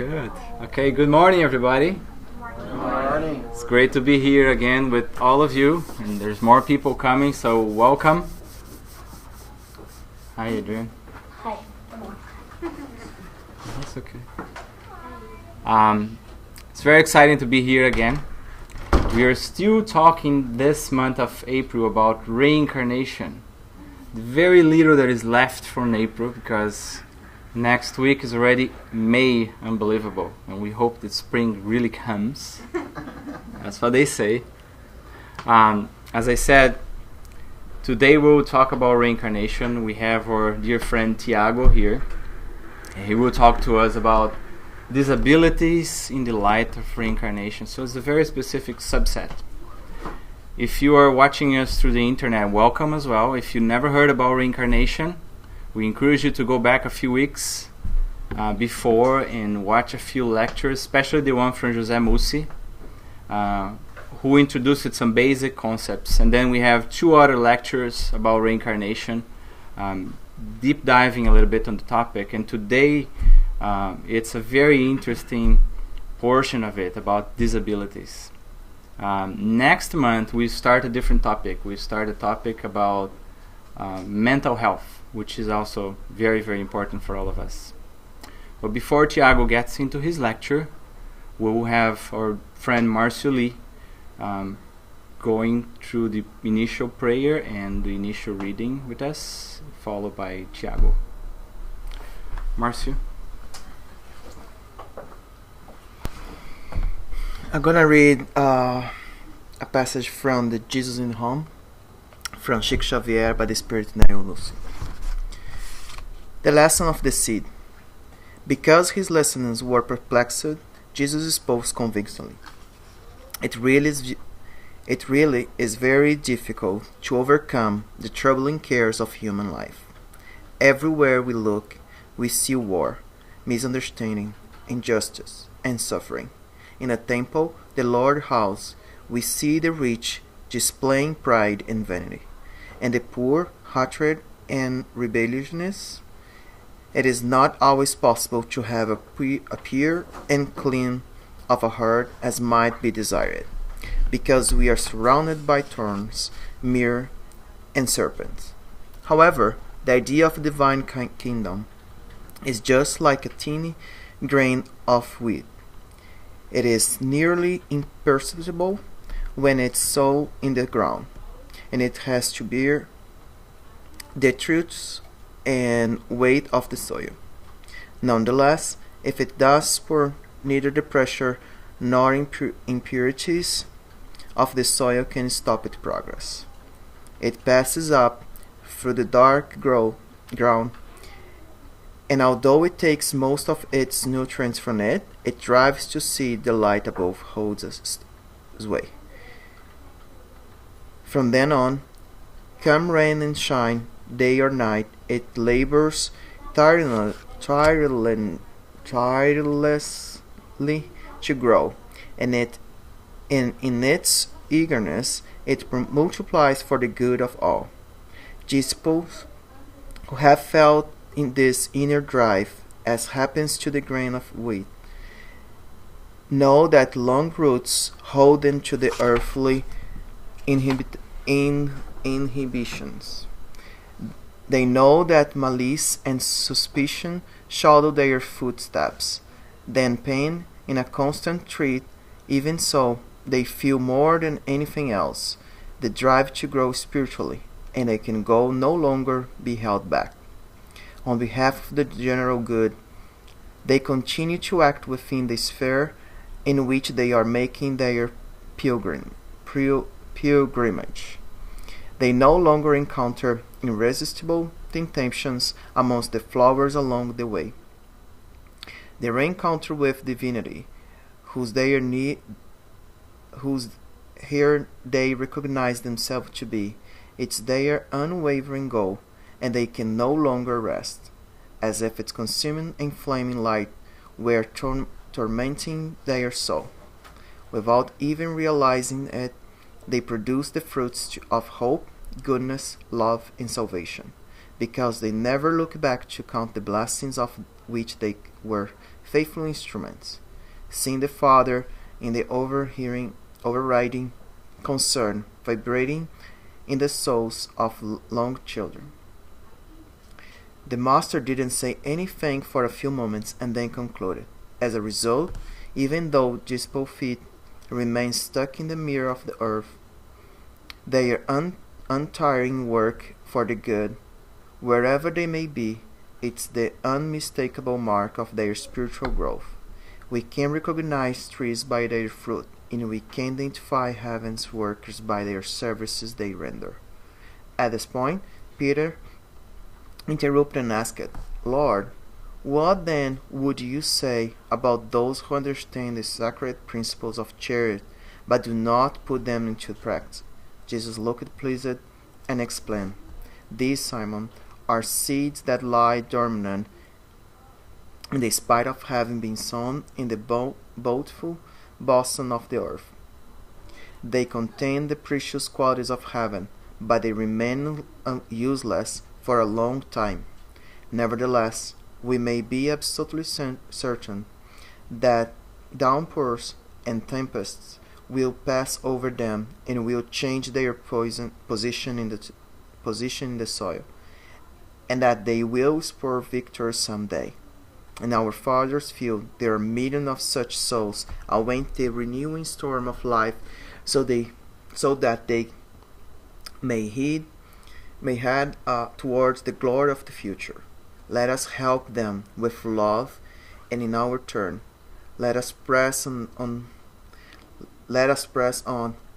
Good. Okay, good morning, everybody. Good morning. It's great to be here again with all of you, and there's more people coming, so welcome. How you doing? Hi. That's okay. It's very exciting to be here again. We are still talking this month of April about reincarnation. Very little that is left from April because next week is already May. Unbelievable. And we hope that spring really comes. That's what they say. As I said, today we'll talk about reincarnation. We have our dear friend Tiago here. He will talk to us about disabilities in the light of reincarnation. So it's a very specific subset. If you are watching us through the internet, welcome as well. If you never heard about reincarnation, we encourage you to go back a few weeks before and watch a few lectures, especially the one from José Mussi, who introduced some basic concepts. And then we have two other lectures about reincarnation, deep diving a little bit on the topic. And today it's a very interesting portion of it about disabilities. Next month we start a different topic. We start a topic about mental health, which is also very, very important for all of us. But before Tiago gets into his lecture, we will have our friend Marcio Lee going through the initial prayer and the initial reading with us, followed by Tiago. Marcio? I'm gonna read a passage from the Jesus in Home, from Chico Xavier by the Spiritist Tiago Souza. The lesson of the seed. Because his listeners were perplexed, Jesus spoke convincingly. It really is very difficult to overcome the troubling cares of human life. Everywhere we look, we see war, misunderstanding, injustice, and suffering. In a temple, the Lord's house, we see the rich displaying pride and vanity, and the poor hatred and rebelliousness. It is not always possible to have a pure and clean of a heart as might be desired, because we are surrounded by thorns, mire, and serpents. However, the idea of a divine kingdom is just like a teeny grain of wheat. It is nearly imperceptible when it's sown in the ground, and it has to bear the truths and weight of the soil. Nonetheless, if it does pour, neither the pressure nor impurities of the soil can stop its progress. It passes up through the dark ground, and although it takes most of its nutrients from it, it drives to see the light above holds its way. From then on, come rain and shine, day or night, it labors tirelessly to grow, and in its eagerness it multiplies for the good of all. Disciples who have felt in this inner drive, as happens to the grain of wheat, know that long roots hold them to the earthly inhibitions. They know that malice and suspicion shadow their footsteps, then pain in a constant tread. Even so, they feel more than anything else the drive to grow spiritually, and they can go no longer be held back. On behalf of the general good, they continue to act within the sphere in which they are making their pilgrimage. They no longer encounter irresistible temptations amongst the flowers along the way. They re-encounter with divinity, whose here they recognize themselves to be. It's their unwavering goal, and they can no longer rest, as if its consuming and flaming light were tormenting their soul. Without even realizing it, they produce the fruits of hope, goodness, love, and salvation, because they never look back to count the blessings of which they were faithful instruments, seeing the Father in the overriding concern vibrating in the souls of young children. The Master didn't say anything for a few moments and then concluded. As a result, even though disciple feet remain stuck in the mirror of the earth, their untiring work for the good, wherever they may be, it's the unmistakable mark of their spiritual growth. We can recognize trees by their fruit, and we can identify heaven's workers by their services they render. At this point, Peter interrupted and asked, Lord, what then would you say about those who understand the sacred principles of charity, but do not put them into practice? Jesus looked pleased and explained, These, Simon, are seeds that lie dormant in the spite of having been sown in the bountiful bosom of the earth. They contain the precious qualities of heaven, but they remain useless for a long time. Nevertheless, we may be absolutely certain that downpours and tempests will pass over them and will change their position in the soil, and that they will spur victory someday. In our Father's field, there are millions of such souls await the renewing storm of life, so that they may head towards the glory of the future. Let us help them with love, and in our turn, let us press on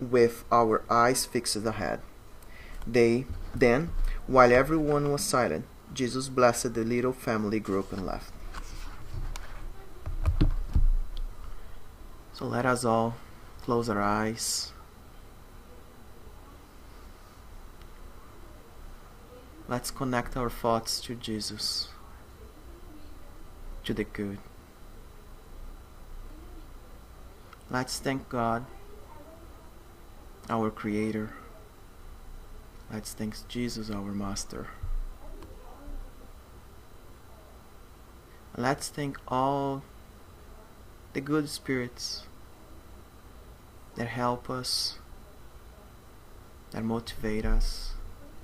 with our eyes fixed ahead. Then, while everyone was silent, Jesus blessed the little family group and left. So let us all close our eyes. Let's connect our thoughts to Jesus, to the good. Let's thank God, our Creator. Let's thank Jesus, our Master. Let's thank all the good spirits that help us, that motivate us,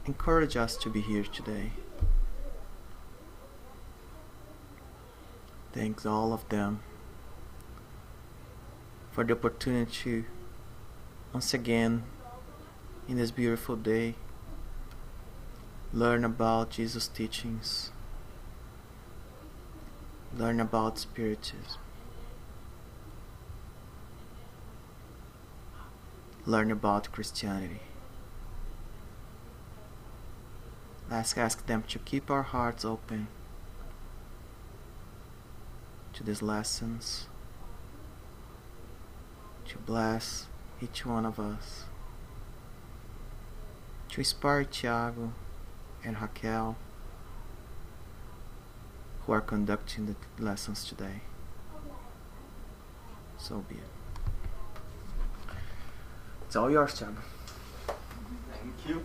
encourage us to be here today. Thanks all of them for the opportunity once again in this beautiful day learn about Jesus' teachings, learn about Spiritism, learn about Christianity. Let's ask them to keep our hearts open to these lessons, to bless each one of us, to inspire Tiago and Raquel, who are conducting the lessons today. So be it. It's all yours, Tiago. Thank you.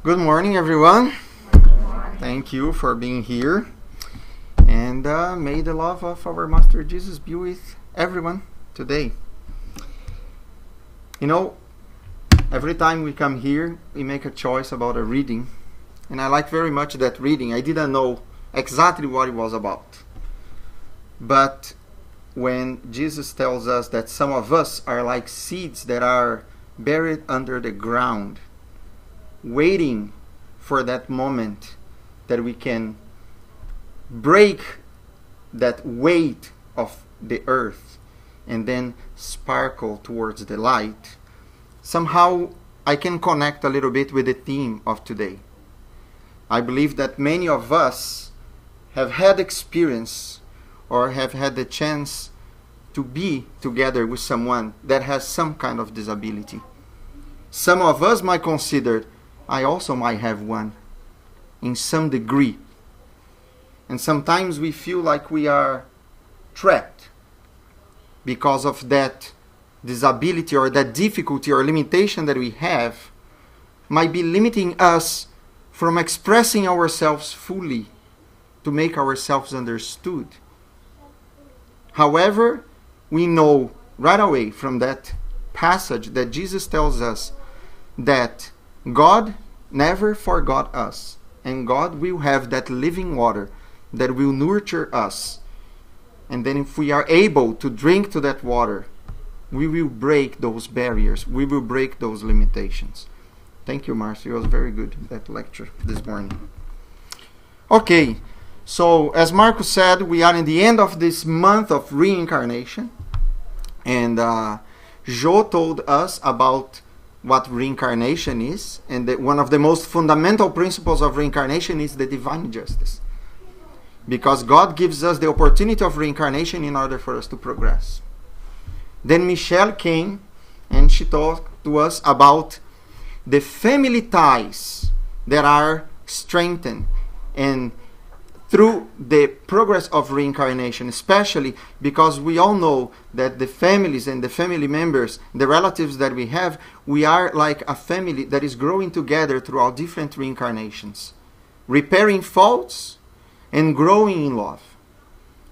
Good morning, everyone. Thank you for being here. And may the love of our Master Jesus be with everyone today. You know, every time we come here, we make a choice about a reading. And I like very much that reading. I didn't know exactly what it was about. But when Jesus tells us that some of us are like seeds that are buried under the ground, waiting for that moment that we can break that weight of the earth and then sparkle towards the light, somehow I can connect a little bit with the theme of today. I believe that many of us have had experience or have had the chance to be together with someone that has some kind of disability. Some of us might consider, I also might have one in some degree. And sometimes we feel like we are trapped because of that disability or that difficulty or limitation that we have might be limiting us from expressing ourselves fully to make ourselves understood. However, we know right away from that passage that Jesus tells us that God never forgot us, and God will have that living water that will nurture us. And then if we are able to drink to that water, we will break those barriers, we will break those limitations. Thank you, Marcy. It was very good, that lecture this morning. Okay, so as Marcus said, we are in the end of this month of reincarnation. And Jo told us about what reincarnation is. And that one of the most fundamental principles of reincarnation is the divine justice. Because God gives us the opportunity of reincarnation in order for us to progress. Then Michelle came and she talked to us about the family ties that are strengthened and through the progress of reincarnation, especially because we all know that the families and the family members, the relatives that we have, we are like a family that is growing together throughout different reincarnations, repairing faults and growing in love.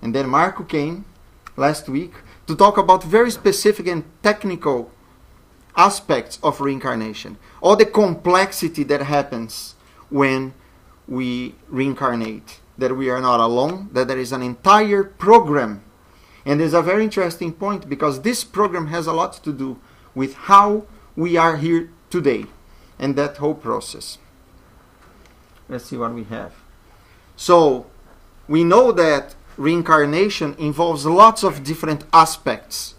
And then Marco came last week to talk about very specific and technical aspects of reincarnation, all the complexity that happens when we reincarnate, that we are not alone, that there is an entire program. And there's a very interesting point, because this program has a lot to do with how we are here today and that whole process. Let's see what we have. So we know that reincarnation involves lots of different aspects.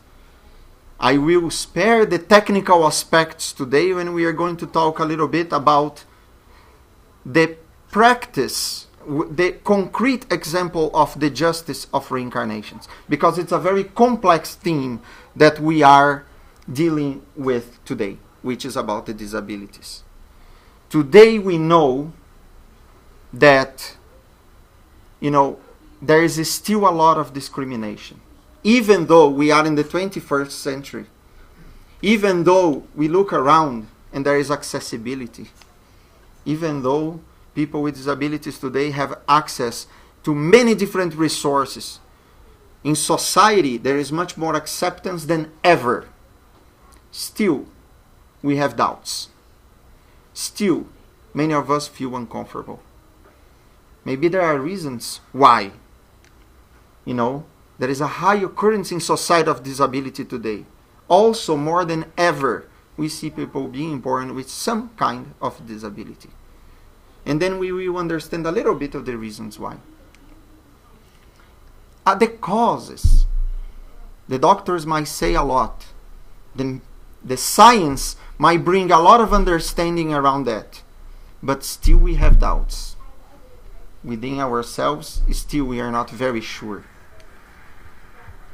I will spare the technical aspects today when we are going to talk a little bit about the practice, the concrete example of the justice of reincarnations, because it's a very complex theme that we are dealing with today, which is about the disabilities. Today we know that, there is still a lot of discrimination. Even though we are in the 21st century, even though we look around and there is accessibility, even though people with disabilities today have access to many different resources, in society there is much more acceptance than ever. Still, we have doubts. Still, many of us feel uncomfortable. Maybe there are reasons why. There is a high occurrence in society of disability today. Also, more than ever, we see people being born with some kind of disability. And then we will understand a little bit of the reasons why. The causes. The doctors might say a lot. The science might bring a lot of understanding around that. But still we have doubts. Within ourselves, still we are not very sure.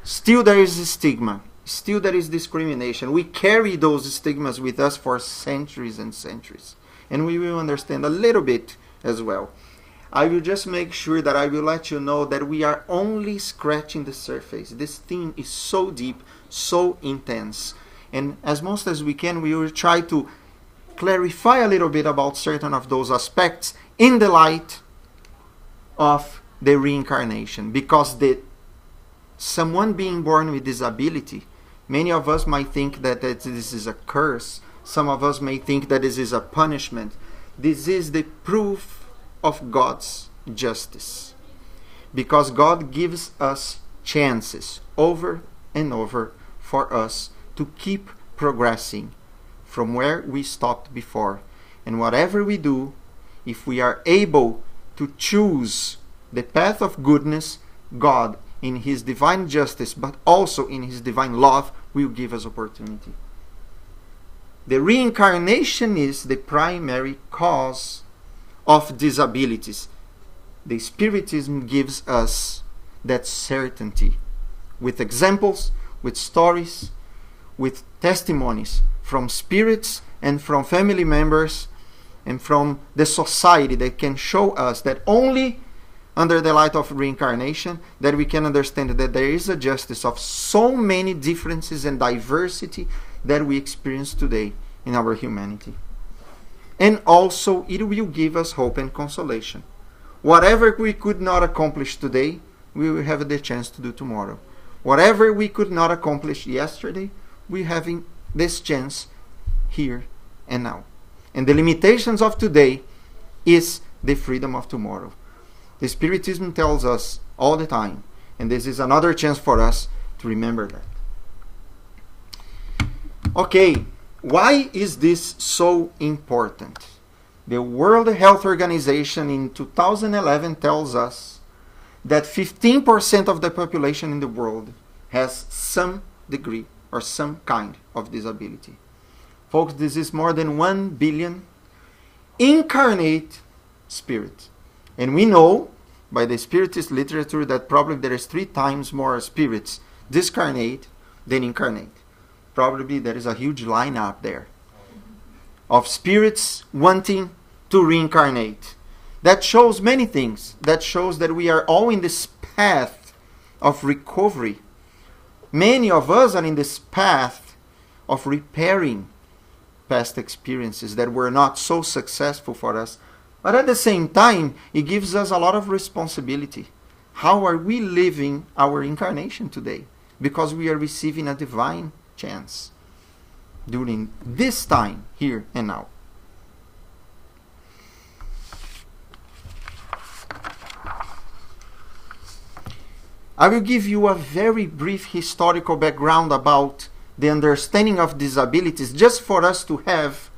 Still there is a stigma. Still there is discrimination. We carry those stigmas with us for centuries and centuries. And we will understand a little bit as well. I will just make sure that I will let you know that we are only scratching the surface. This theme is so deep, so intense. And as most as we can, we will try to clarify a little bit about certain of those aspects in the light of the reincarnation. Because someone being born with disability, many of us might think that this is a curse. Some of us may think that this is a punishment. This is the proof of God's justice. Because God gives us chances over and over for us to keep progressing from where we stopped before. And whatever we do, if we are able to choose the path of goodness, God, in His divine justice, but also in His divine love, will give us opportunity. The reincarnation is the primary cause of disabilities. The Spiritism gives us that certainty with examples, with stories, with testimonies from spirits and from family members and from the society that can show us that only under the light of reincarnation that we can understand that there is a justice of so many differences and diversity that we experience today in our humanity. And also it will give us hope and consolation. Whatever we could not accomplish today, we will have the chance to do tomorrow. Whatever we could not accomplish yesterday, we're having this chance here and now. And the limitations of today is the freedom of tomorrow. The Spiritism tells us all the time, and this is another chance for us to remember that. Okay, why is this so important? The World Health Organization in 2011 tells us that 15% of the population in the world has some degree or some kind of disability. Folks, this is more than 1 billion incarnate spirits. And we know by the Spiritist literature that probably there is 3 times more spirits discarnate than incarnate. Probably there is a huge lineup there of spirits wanting to reincarnate. That shows many things. That shows that we are all in this path of recovery. Many of us are in this path of repairing past experiences that were not so successful for us. But at the same time, it gives us a lot of responsibility. How are we living our incarnation today? Because we are receiving a divine chance during this time, here and now. I will give you a very brief historical background about the understanding of disabilities, just for us to have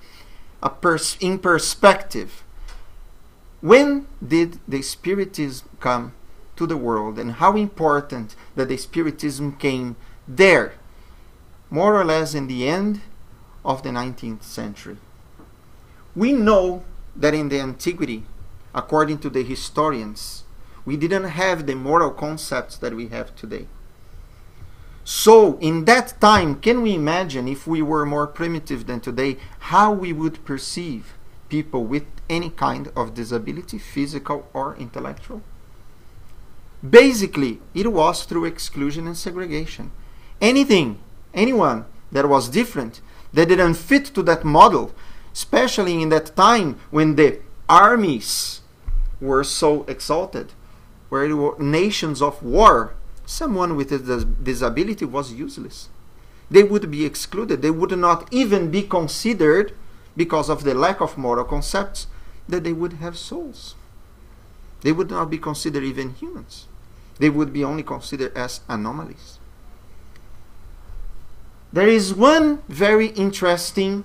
in perspective. When did the Spiritism come to the world, and how important that the Spiritism came there? More or less in the end of the 19th century. We know that in the antiquity, according to the historians, we didn't have the moral concepts that we have today. So, in that time, can we imagine, if we were more primitive than today, how we would perceive people with any kind of disability, physical or intellectual? Basically, it was through exclusion and segregation. Anyone that was different, that didn't fit to that model, especially in that time when the armies were so exalted, where there were nations of war, someone with a disability was useless. They would be excluded. They would not even be considered, because of the lack of moral concepts, that they would have souls. They would not be considered even humans. They would be only considered as anomalies. There is one very interesting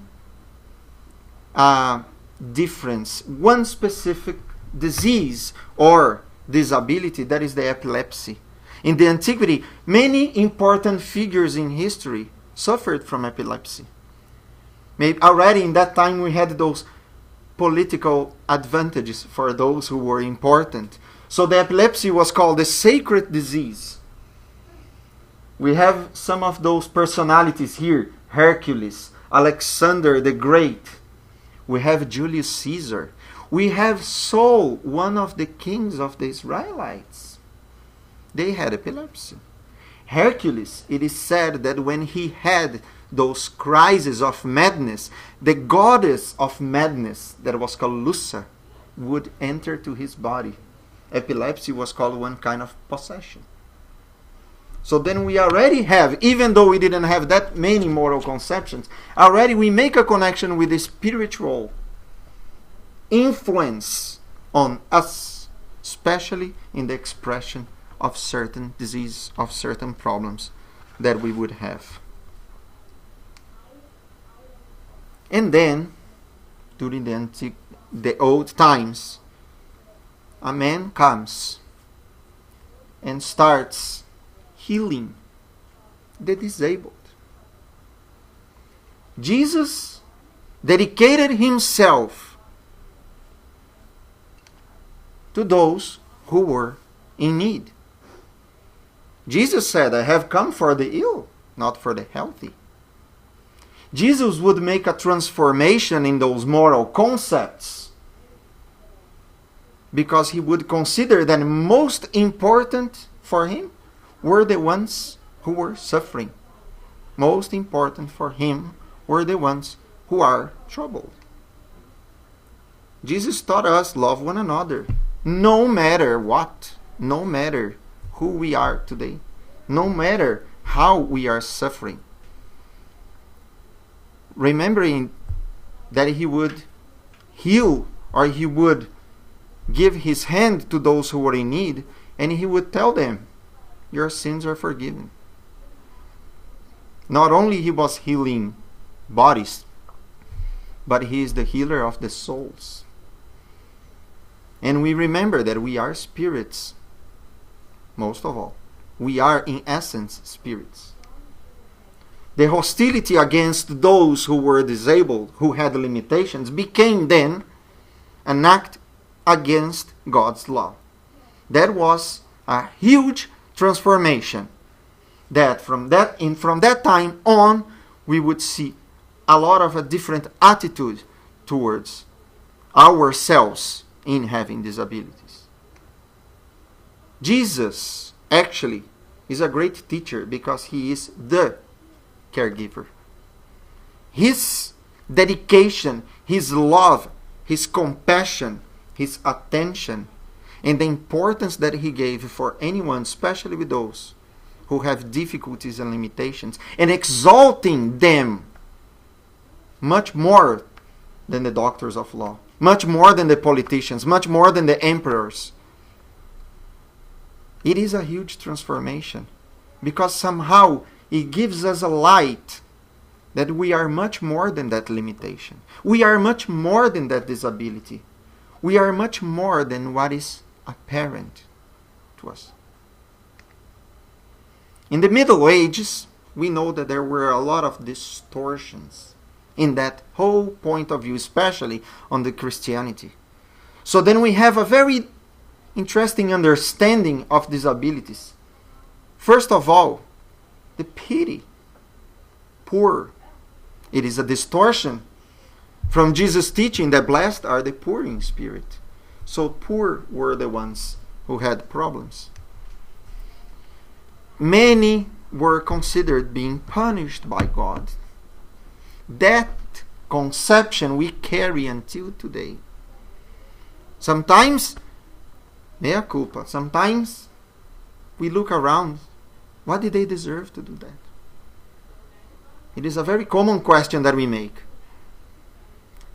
difference, one specific disease or disability, that is the epilepsy. In the antiquity, many important figures in history suffered from epilepsy. Maybe already in that time we had those political advantages for those who were important. So the epilepsy was called the sacred disease. We have some of those personalities here: Hercules, Alexander the Great. We have Julius Caesar. We have Saul, one of the kings of the Israelites. They had epilepsy. Hercules, it is said that when he had those crises of madness, the goddess of madness, that was called Lusa, would enter to his body. Epilepsy was called one kind of possession. So then we already have, even though we didn't have that many moral conceptions, already we make a connection with the spiritual influence on us, especially in the expression of certain disease, of certain problems that we would have. And then, during the old times, a man comes and starts healing the disabled. Jesus dedicated himself to those who were in need. Jesus said, "I have come for the ill, not for the healthy." Jesus would make a transformation in those moral concepts because he would consider that most important for him were the ones who were suffering. Most important for him were the ones who are troubled. Jesus taught us, love one another, no matter what, no matter who we are today, no matter how we are suffering. Remembering that He would heal, or He would give His hand to those who were in need, and He would tell them, your sins are forgiven. Not only He was healing bodies, but He is the healer of the souls. And we remember that we are spirits. Most of all, we are in essence spirits. The hostility against those who were disabled, who had limitations, became then an act against God's law. That was a huge transformation. That from that time on, we would see a lot of a different attitude towards ourselves in having disabilities. Jesus actually is a great teacher because He is the caregiver. His dedication, His love, His compassion, His attention, and the importance that He gave for anyone, especially with those who have difficulties and limitations, and exalting them much more than the doctors of law, much more than the politicians, much more than the emperors. It is a huge transformation, because somehow it gives us a light that we are much more than that limitation. We are much more than that disability. We are much more than what is apparent to us. In the Middle Ages, we know that there were a lot of distortions in that whole point of view, especially on the Christianity. So then we have a very interesting understanding of disabilities. First of all, the pity, poor. It is a distortion from Jesus' teaching that blessed are the poor in spirit. So poor were the ones who had problems. Many were considered being punished by God. That conception we carry until today. Sometimes, mea culpa, sometimes we look around. What did they deserve to do that? It is a very common question that we make.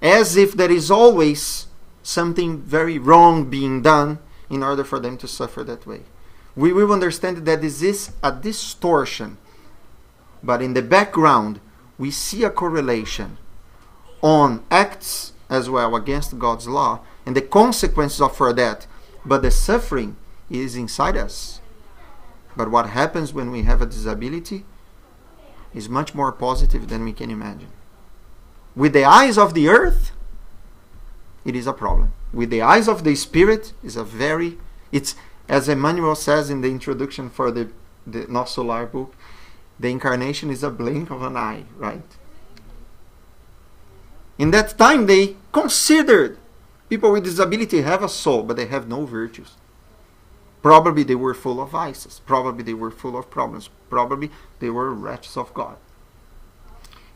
As if there is always something very wrong being done in order for them to suffer that way. We will understand that this is a distortion. But in the background, we see a correlation on acts as well against God's law and the consequences for that. But the suffering is inside us. But what happens when we have a disability is much more positive than we can imagine. With the eyes of the earth, it is a problem. With the eyes of the spirit, it's as Emmanuel says in the introduction for the Nosso Lar book, the incarnation is a blink of an eye, right? In that time, they considered people with disability have a soul, but they have no virtues. Probably they were full of vices. Probably they were full of problems. Probably they were wretches of God.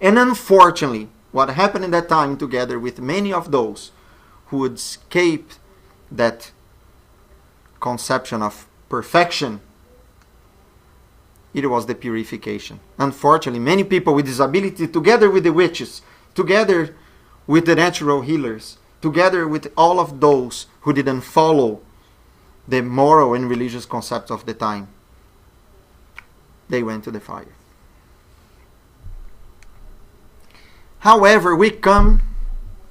And unfortunately, what happened in that time, together with many of those who would escape that conception of perfection, it was the purification. Unfortunately, many people with disability, together with the witches, together with the natural healers, together with all of those who didn't follow the moral and religious concepts of the time, they went to the fire. However, we come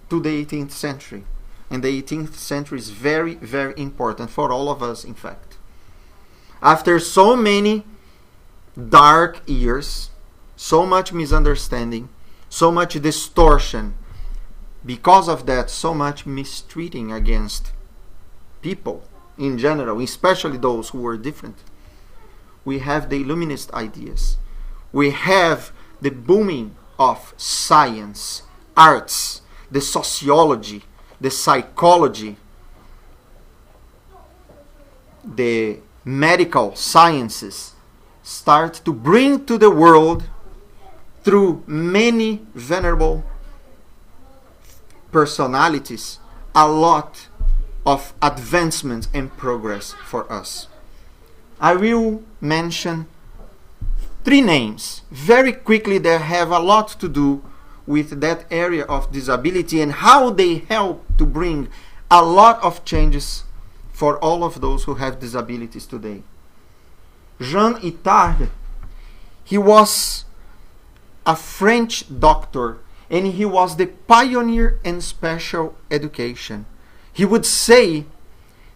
to the 18th century. And the 18th century is very, very important for all of us, in fact. After so many dark years, so much misunderstanding, so much distortion, because of that, so much mistreating against people in general, especially those who were different. We have the Illuminist ideas. We have the booming of science, arts, the sociology, the psychology, the medical sciences start to bring to the world, through many venerable personalities, a lot of advancement and progress for us. I will mention 3 names very quickly that have a lot to do with that area of disability and how they help to bring a lot of changes for all of those who have disabilities today. Jean Itard, he was a French doctor and he was the pioneer in special education. He would say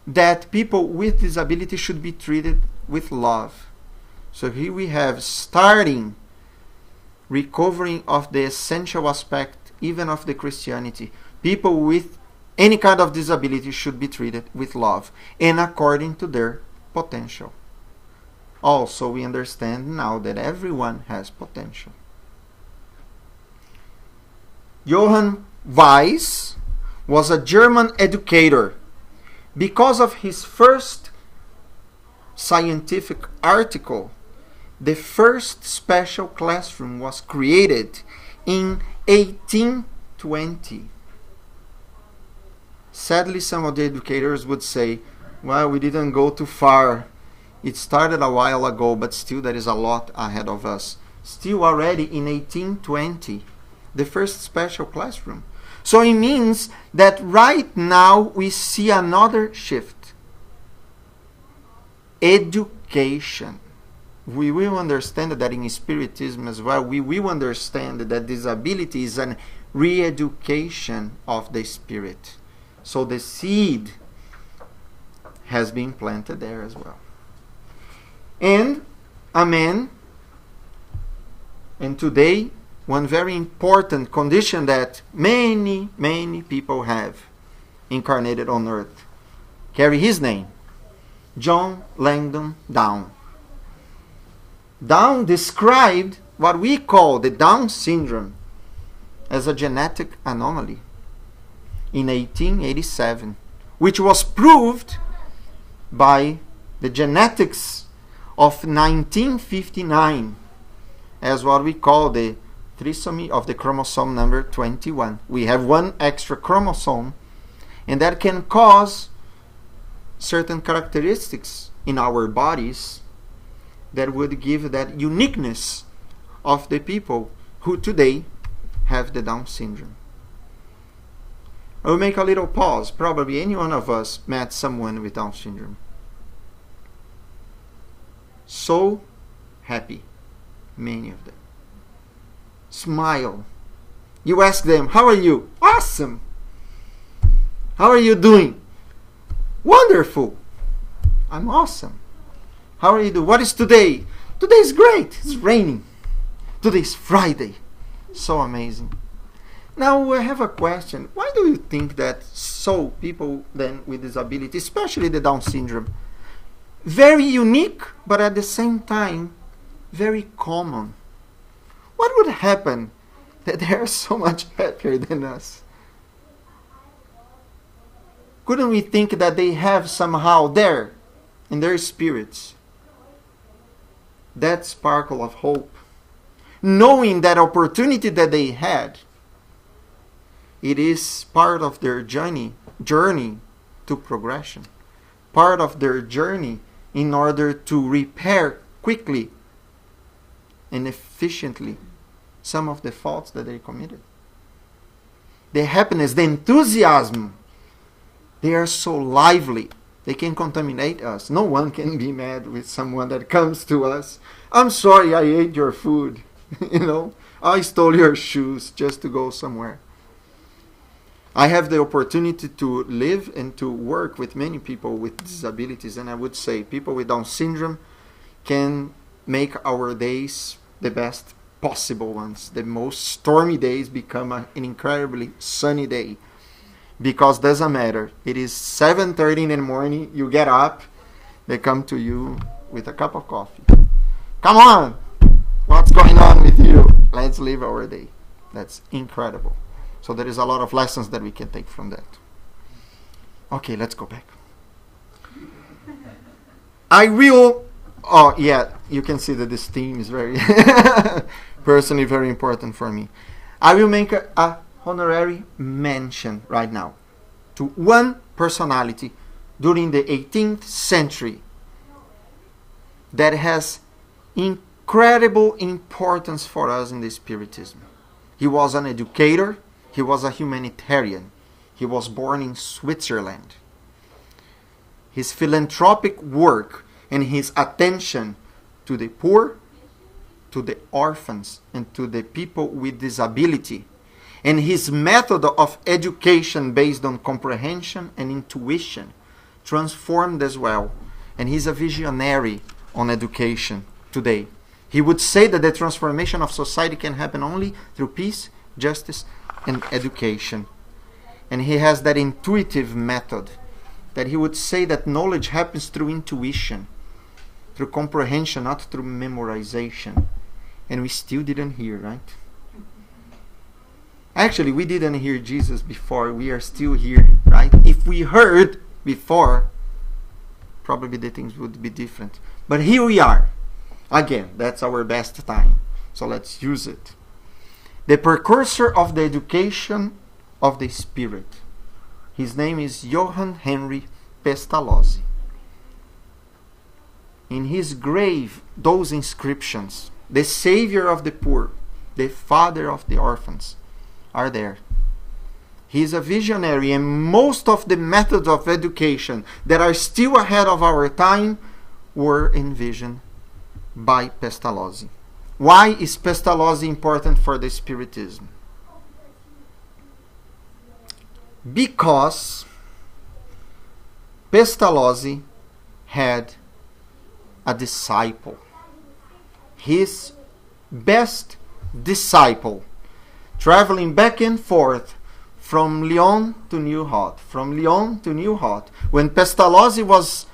that people with disability should be treated with love. So here we have starting recovering of the essential aspect even of the Christianity. People with any kind of disability should be treated with love and according to their potential. Also, we understand now that everyone has potential. Johann Weiss was a German educator. Because of his first scientific article, the first special classroom was created in 1820. Sadly, some of the educators would say, well, we didn't go too far. It started a while ago, but still there is a lot ahead of us. Still already in 1820, the first special classroom. So it means that right now we see another shift. Education. We will understand that in Spiritism as well. We will understand that disability is an re-education of the spirit. So the seed has been planted there as well. And a man, and today, one very important condition that many, many people have incarnated on earth, carry his name, John Langdon Down. Down described what we call the Down syndrome as a genetic anomaly in 1887, which was proved by the genetics of 1959 as what we call the trisomy of the chromosome number 21. We have one extra chromosome, and that can cause certain characteristics in our bodies that would give that uniqueness of the people who today have the Down syndrome. I will make a little pause. Probably any one of us met someone with Down syndrome. So happy, many of them. Smile. You ask them, how are you? Awesome. How are you doing? Wonderful. I'm awesome. How are you doing? What is today? Today is great. It's raining. Today is Friday. So amazing. Now I have a question. Why do you think that so people then with disability, especially the Down syndrome, very unique, but at the same time very common? What would happen that they are so much happier than us? Couldn't we think that they have somehow there in their spirits that sparkle of hope, knowing that opportunity that they had, it is part of their journey to progression, part of their journey in order to repair quickly and efficiently some of the faults that they committed. The happiness, the enthusiasm, they are so lively. They can contaminate us. No one can be mad with someone that comes to us. I'm sorry I ate your food. I stole your shoes just to go somewhere. I have the opportunity to live and to work with many people with disabilities, and I would say people with Down syndrome can make our days the best possible ones. The most stormy days become an incredibly sunny day, because doesn't matter. It is 7:30 in the morning, you get up, they come to you with a cup of coffee. Come on, what's going on with you? Let's live our day. That's incredible. So there is a lot of lessons that we can take from that. Okay, let's go back. You can see that this theme is very personally very important for me. I will make a honorary mention right now to one personality during the 18th century that has incredible importance for us in the Spiritism. He was an educator, he was a humanitarian, he was born in Switzerland. His philanthropic work and his attention to the poor, to the orphans, and to the people with disability, and his method of education based on comprehension and intuition transformed as well. And he's a visionary on education today. He would say that the transformation of society can happen only through peace, justice, and education. And he has that intuitive method that he would say that knowledge happens through intuition, through comprehension, not through memorization. And we still didn't hear, right? Actually, we didn't hear Jesus before. We are still here, right? If we heard before, probably the things would be different. But here we are. Again, that's our best time. So let's use it. The precursor of the education of the Spirit. His name is Johann Henry Pestalozzi. In his grave, those inscriptions, the Savior of the poor, the Father of the orphans, are there. He is a visionary, and most of the methods of education that are still ahead of our time were envisioned by Pestalozzi. Why is Pestalozzi important for the Spiritism? Because Pestalozzi had a disciple, his best disciple, traveling back and forth from Lyon to Neuhaut, when Pestalozzi was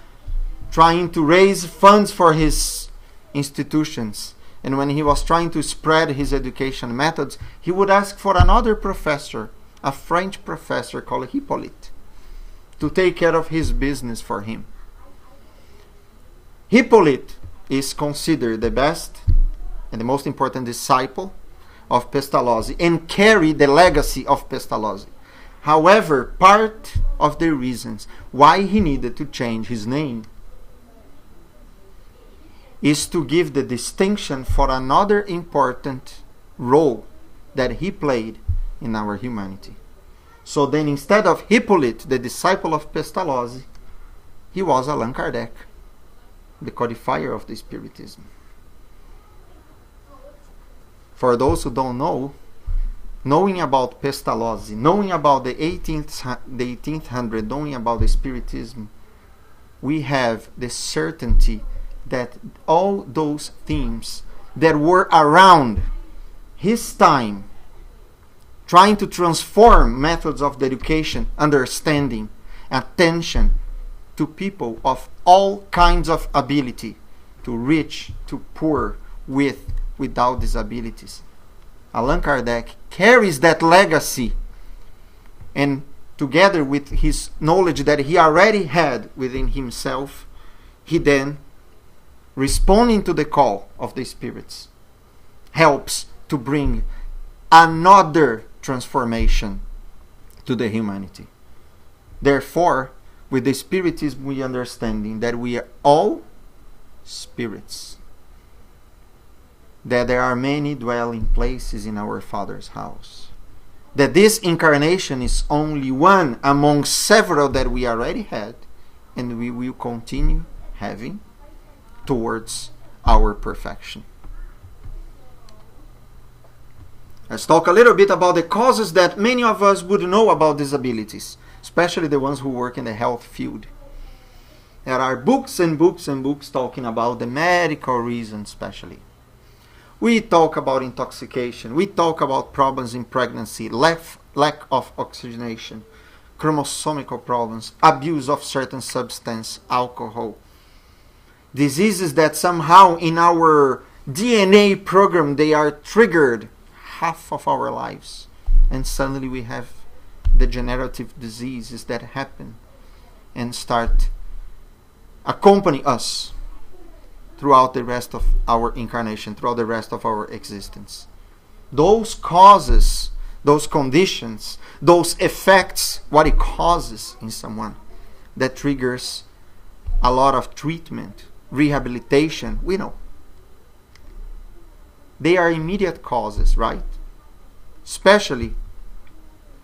trying to raise funds for his institutions, and when he was trying to spread his education methods, he would ask for another professor, a French professor called Hippolyte, to take care of his business for him. Hippolyte is considered the best and the most important disciple of Pestalozzi and carry the legacy of Pestalozzi. However, part of the reasons why he needed to change his name is to give the distinction for another important role that he played in our humanity. So then, instead of Hippolyte, the disciple of Pestalozzi, he was Allan Kardec, the codifier of the Spiritism. For those who don't know, knowing about Pestalozzi, knowing about the 1800, knowing about the Spiritism, we have the certainty that all those themes that were around his time, trying to transform methods of education, understanding, attention to people of all kinds of ability, to rich, to poor, with, without disabilities. Allan Kardec carries that legacy, and together with his knowledge that he already had within himself, he then, responding to the call of the spirits, helps to bring another transformation to the humanity. Therefore, with the Spiritism, we understanding that we are all spirits, that there are many dwelling places in our Father's house, that this incarnation is only one among several that we already had, and we will continue having towards our perfection. Let's talk a little bit about the causes that many of us would know about disabilities, especially the ones who work in the health field. There are books and books and books talking about the medical reasons especially. We talk about intoxication, we talk about problems in pregnancy, lack of oxygenation, chromosomical problems, abuse of certain substance, alcohol, diseases that somehow in our DNA program they are triggered half of our lives, and suddenly we have degenerative diseases that happen and start accompany us throughout the rest of our incarnation, throughout the rest of our existence. Those causes those conditions, those effects, what it causes in someone that triggers a lot of treatment, rehabilitation. We know. They are immediate causes, right? Especially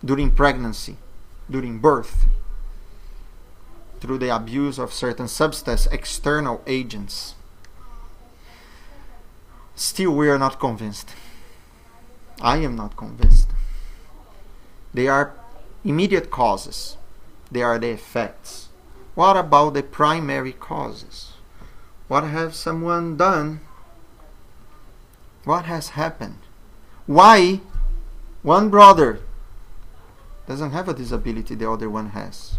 during pregnancy, during birth, through the abuse of certain substance, external agents. Still, we are not convinced. I am not convinced. They are immediate causes. They are the effects. What about the primary causes? What has someone done? What has happened? Why one brother doesn't have a disability the other one has?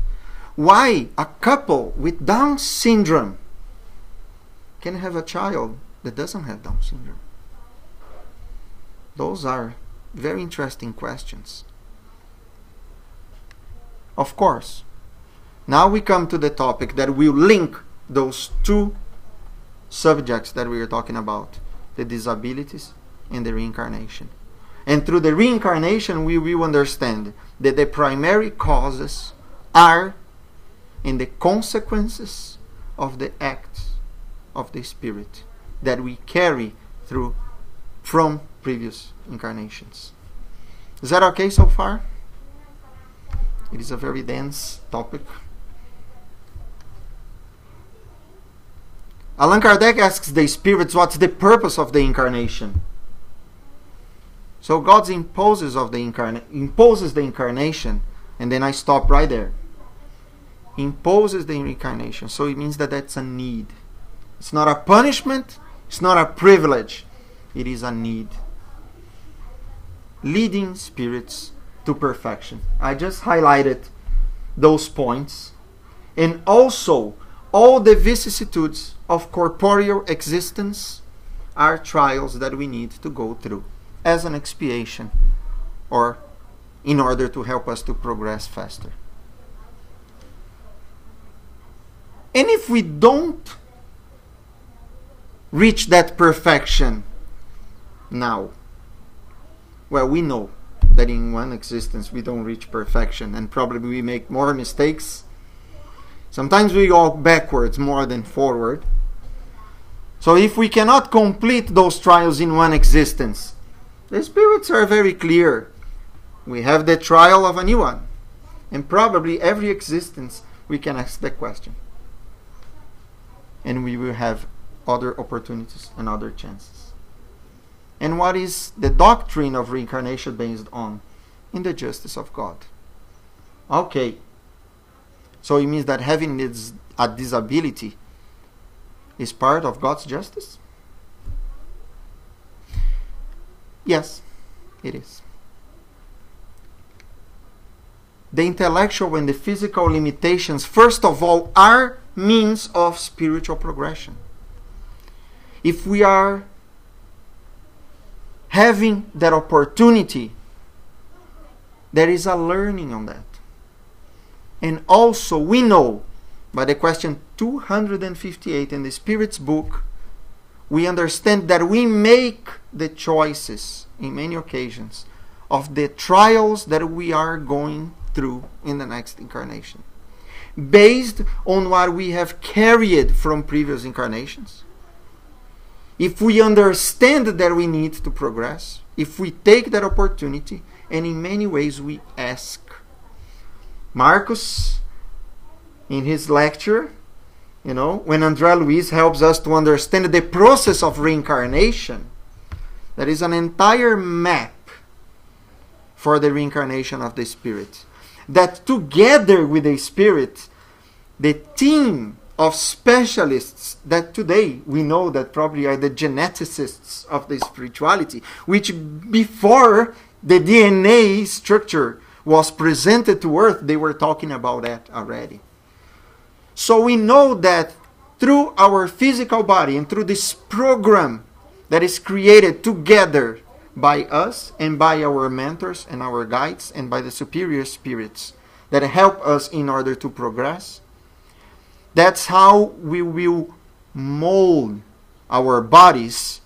Why a couple with Down syndrome can have a child that doesn't have Down syndrome? Those are very interesting questions. Of course, now we come to the topic that will link those two subjects that we are talking about, the disabilities and the reincarnation. And through the reincarnation, we will understand that the primary causes are in the consequences of the acts of the spirit that we carry through from previous incarnations. Is that okay so far? It is a very dense topic. Allan Kardec asks the spirits what's the purpose of the incarnation. So God imposes the incarnation, and then I stop right there. Imposes the incarnation. So it means that that's a need. It's not a punishment. It's not a privilege. It is a need. Leading spirits to perfection. I just highlighted those points. And also, all the vicissitudes of corporeal existence are trials that we need to go through as an expiation or in order to help us to progress faster. And if we don't reach that perfection now, well, we know that in one existence we don't reach perfection, and probably we make more mistakes. Sometimes we go backwards more than forward. So if we cannot complete those trials in one existence, the spirits are very clear. We have the trial of a new one. And probably every existence we can ask the question. And we will have other opportunities and other chances. And what is the doctrine of reincarnation based on? In the justice of God. Okay. So it means that having a disability is part of God's justice? Yes, it is. The intellectual and the physical limitations, first of all, are means of spiritual progression. If we are having that opportunity, there is a learning on that. And also we know, by the question 258 in the Spirit's book, we understand that we make the choices in many occasions of the trials that we are going through in the next incarnation, based on what we have carried from previous incarnations. If we understand that we need to progress, if we take that opportunity, and in many ways we ask. Marcus, in his lecture, when André Luiz helps us to understand the process of reincarnation, there is an entire map for the reincarnation of the Spirit. That together with the Spirit, the team of specialists that today we know that probably are the geneticists of the spirituality, which before the DNA structure was presented to Earth, they were talking about that already. So we know that through our physical body and through this program that is created together by us and by our mentors and our guides and by the superior spirits that help us in order to progress, that's how we will mold our bodies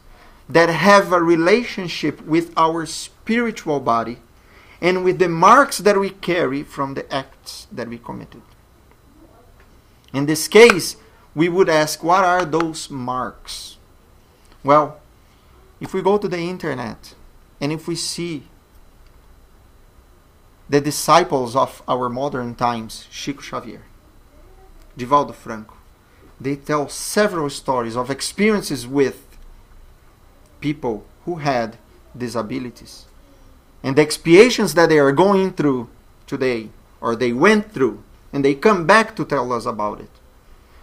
that have a relationship with our spiritual body and with the marks that we carry from the acts that we committed. In this case, we would ask, what are those marks? Well, if we go to the internet and if we see the disciples of our modern times, Chico Xavier, Divaldo Franco, they tell several stories of experiences with people who had disabilities and the expiations that they are going through today, or they went through, and they come back to tell us about it.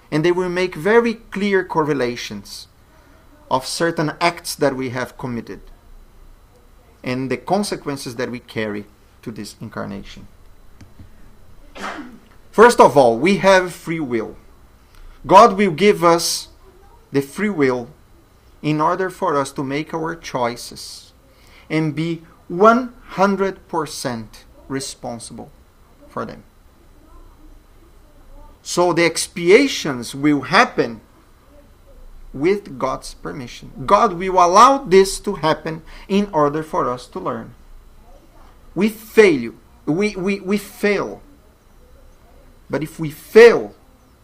And they will make very clear correlations of certain acts that we have committed and the consequences that we carry to this incarnation. First of all, we have free will. God will give us the free will in order for us to make our choices and be 100% responsible for them. So the expiations will happen with God's permission. God will allow this to happen in order for us to learn. We fail. We fail. But if we fail,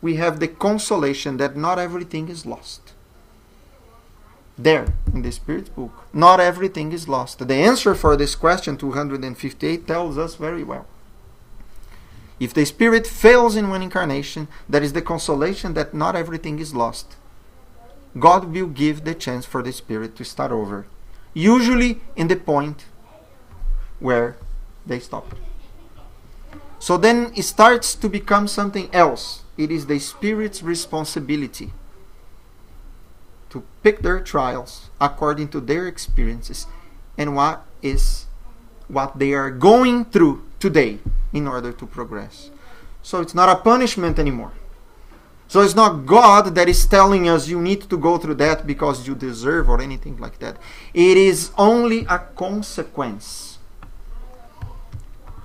we have the consolation that not everything is lost. There, in the Spirit book, not everything is lost. The answer for this question, 258, tells us very well. If the Spirit fails in one incarnation, that is the consolation that not everything is lost. God will give the chance for the Spirit to start over, usually in the point where they stopped. So then it starts to become something else. It is the Spirit's responsibility to pick their trials according to their experiences and what they are going through today in order to progress. So it's not a punishment anymore. So it's not God that is telling us you need to go through that because you deserve or anything like that. It is only a consequence.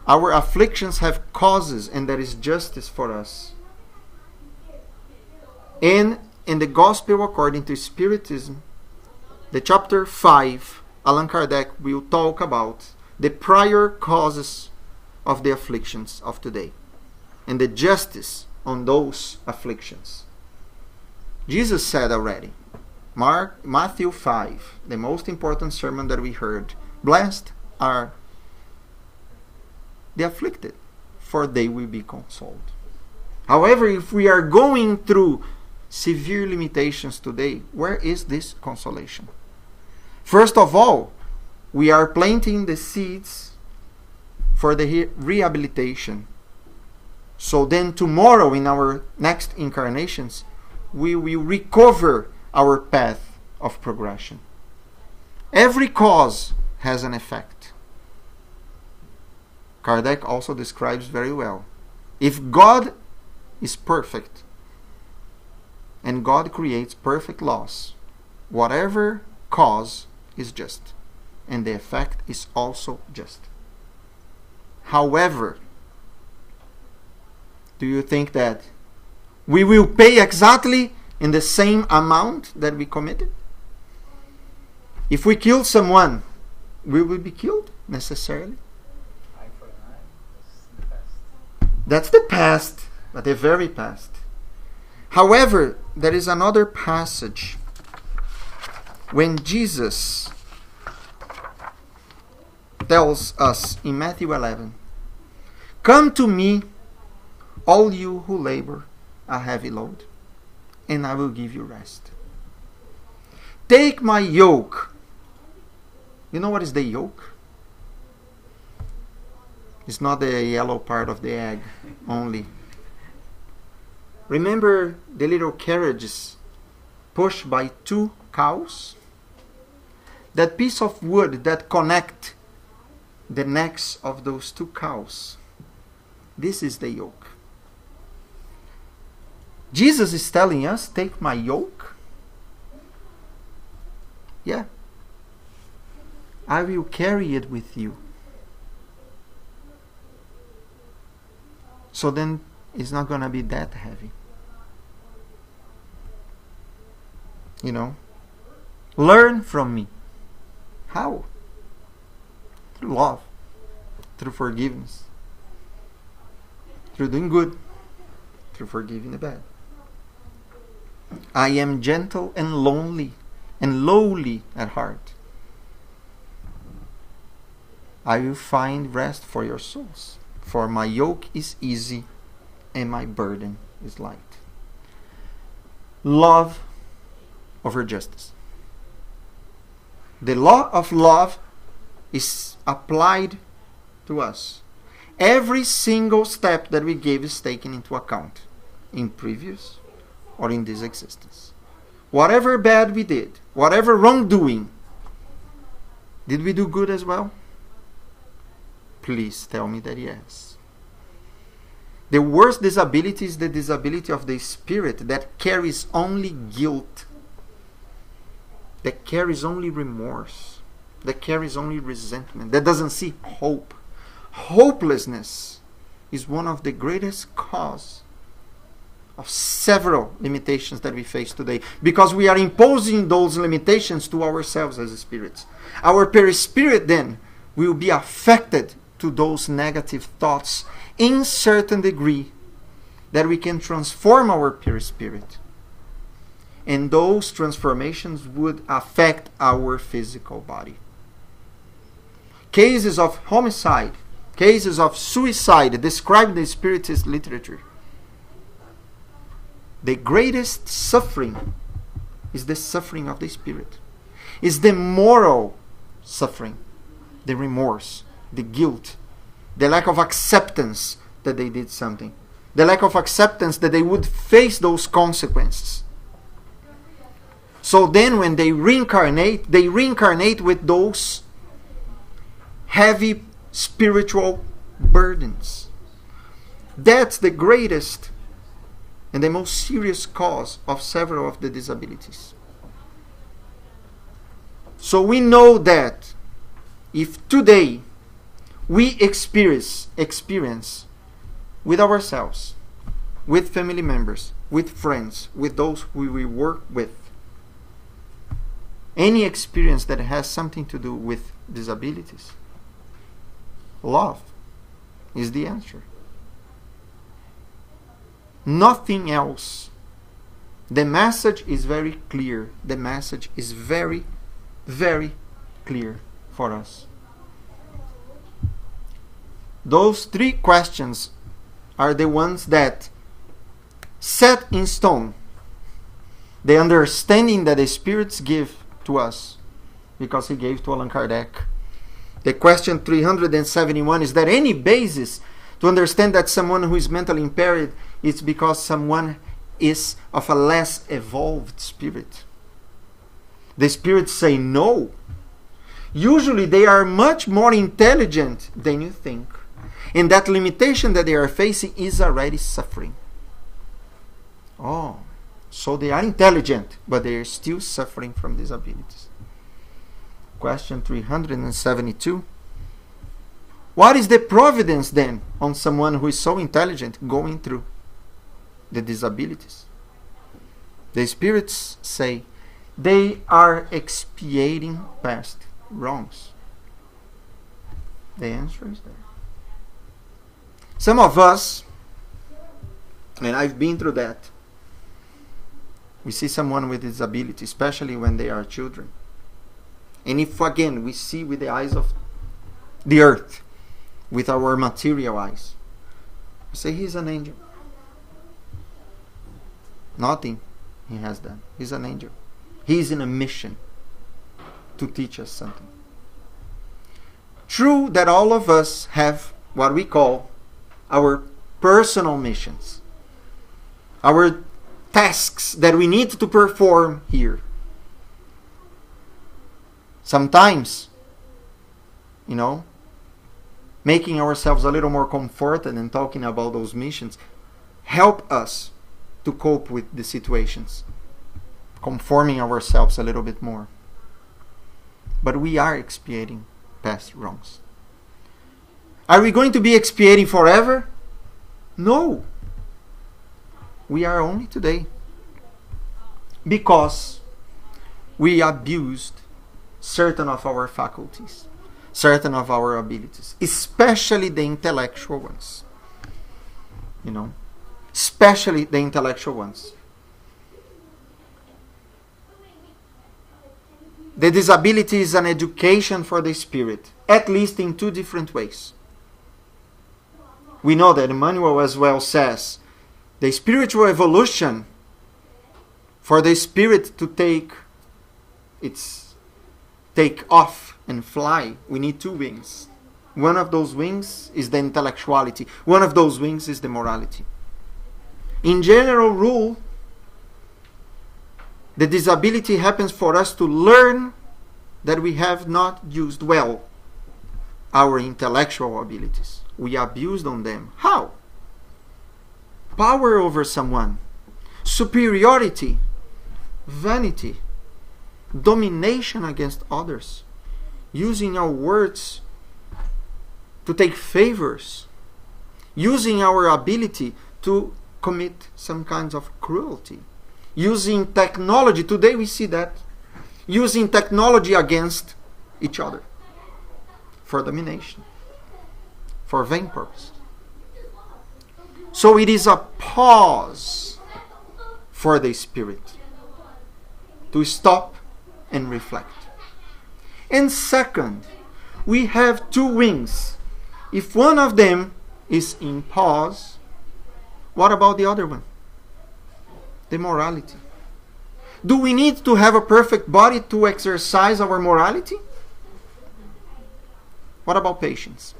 Our afflictions have causes, and there is justice for us. And in the Gospel according to Spiritism, the chapter 5, Allan Kardec will talk about the prior causes of the afflictions of today and the justice on those afflictions. Jesus said already, Matthew 5, the most important sermon that we heard, blessed are the afflicted, for they will be consoled. However, if we are going through severe limitations today, where is this consolation? First of all, we are planting the seeds for the rehabilitation. So then tomorrow in our next incarnations, we will recover our path of progression. Every cause has an effect. Kardec also describes very well. If God is perfect, and God creates perfect laws, whatever cause is just, and the effect is also just. However, do you think that we will pay exactly in the same amount that we committed? If we kill someone, we will be killed necessarily. Eye for an eye. That's the past, but the very past. However, there is another passage when Jesus tells us in Matthew 11, "Come to me, all you who labor a heavy load, and I will give you rest. Take my yoke." You know what is the yoke? It's not the yellow part of the egg only. Remember the little carriages pushed by two cows? That piece of wood that connect the necks of those two cows. This is the yoke. Jesus is telling us, take my yoke. Yeah. I will carry it with you. So then it's not going to be that heavy. You know? Learn from me. How? Through love. through forgiveness, through doing good, through forgiving the bad. I am gentle and lonely and lowly at heart. I will find rest for your souls, for my yoke is easy and my burden is light. Love over justice. The law of love is applied to us. Every single step that we give is taken into account in previous or in this existence. Whatever bad we did, whatever wrongdoing, did we do good as well? Please tell me that yes. The worst disability is the disability of the spirit that carries only guilt, that carries only remorse, that carries only resentment, that doesn't see hope. Hopelessness is one of the greatest causes of several limitations that we face today, because we are imposing those limitations to ourselves as spirits. Our perispirit then will be affected to those negative thoughts in certain degree that we can transform our perispirit. And those transformations would affect our physical body. Cases of homicide, cases of suicide described in the Spiritist literature. The greatest suffering is the suffering of the spirit. Is the moral suffering, the remorse, the guilt, the lack of acceptance that they did something, the lack of acceptance that they would face those consequences. So then when they reincarnate with those heavy spiritual burdens. That's the greatest and the most serious cause of several of the disabilities. So we know that if today we experience with ourselves, with family members, with friends, with those who we work with, any experience that has something to do with disabilities, love is the answer. Nothing else. The message is very clear. The message is very, very clear for us. Those three questions are the ones that set in stone the understanding that the spirits give to us, because he gave to Allan Kardec. The question 371, is there any basis to understand that someone who is mentally impaired is because someone is of a less evolved spirit? The spirits say no. Usually they are much more intelligent than you think. And that limitation that they are facing is already suffering. Oh, so they are intelligent, but they are still suffering from disabilities. Question 372. What is the providence then on someone who is so intelligent going through the disabilities? The spirits say they are expiating past wrongs. The answer is there. Some of us, and I've been through that, we see someone with disability, especially when they are children. And if again we see with the eyes of the earth, with our material eyes, we say he's an angel. Nothing he has done. He's an angel. He's in a mission to teach us something. True that all of us have what we call our personal missions, our tasks that we need to perform here. Sometimes, making ourselves a little more comforted and talking about those missions help us to cope with the situations, conforming ourselves a little bit more. But we are expiating past wrongs. Are we going to be expiating forever? No. We are only today. Because we abused certain of our faculties. certain of our abilities, especially the intellectual ones. You know, especially the intellectual ones. The disability is an education for the spirit, at least in two different ways. We know that Emmanuel as well says, the spiritual evolution, for the spirit to take off and fly, we need two wings. One of those wings is the intellectuality. One of those wings is the morality. In general rule, the disability happens for us to learn that we have not used well our intellectual abilities. We abused on them. How? Power over someone, superiority, vanity, domination against others, using our words to take favors, using our ability to commit some kinds of cruelty, using technology. Today we see that. Using technology against each other for domination, for vain purpose. So it is a pause for the spirit to stop and reflect. And second, we have two wings. If one of them is in pause, what about the other one? The morality. Do we need to have a perfect body to exercise our morality? What about patience?